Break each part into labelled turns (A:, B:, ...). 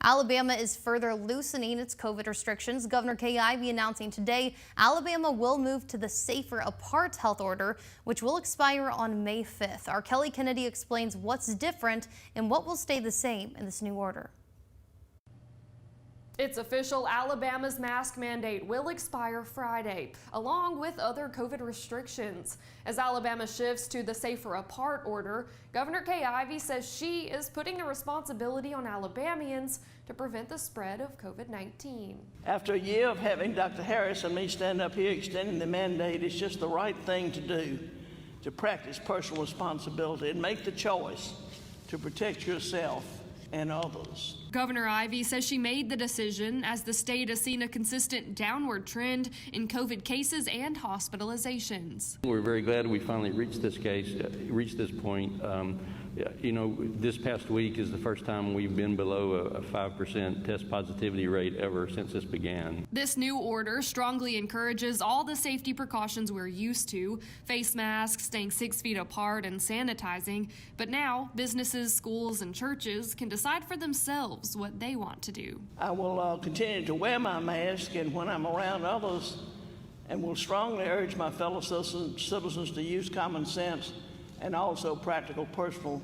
A: Alabama is further loosening its COVID restrictions. Governor Kay Ivey announcing today Alabama will move to the safer apart health order, which will expire on May 5th. Our Kelly Kennedy explains what's different and what will stay the same in this new order.
B: It's official, Alabama's mask mandate will expire Friday, along with other COVID restrictions. As Alabama shifts to the safer apart order, Governor Kay Ivey says she is putting the responsibility on Alabamians to prevent the spread of COVID-19.
C: After a year of having Dr. Harris and me stand up here extending the mandate, it's just the right thing to do, to practice personal responsibility and make the choice to protect yourself and others.
B: Governor Ivey says she made the decision as the state has seen a consistent downward trend in COVID cases and hospitalizations.
D: We're very glad we finally reached this point. This past week is the first time we've been below a 5% test positivity rate ever since this began.
B: This new order strongly encourages all the safety precautions we're used to, face masks, staying 6 feet apart, and sanitizing. But now businesses, schools, and churches can decide for themselves what they want to do.
C: I will continue to wear my mask and when I'm around others, and will strongly urge my fellow citizens to use common sense and also practical personal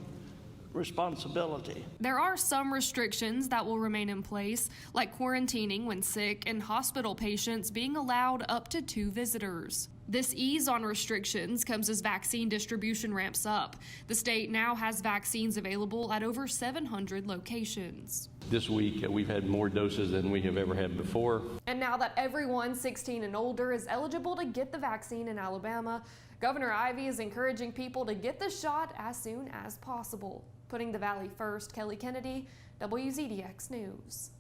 C: responsibility.
B: There are some restrictions that will remain in place, like quarantining when sick and hospital patients being allowed up to 2 visitors. This ease on restrictions comes as vaccine distribution ramps up. The state now has vaccines available at over 700 locations.
D: This week, we've had more doses than we have ever had before.
B: And now that everyone 16 and older is eligible to get the vaccine in Alabama, Governor Ivey is encouraging people to get the shot as soon as possible. Putting the Valley first, Kelly Kennedy, WZDX News.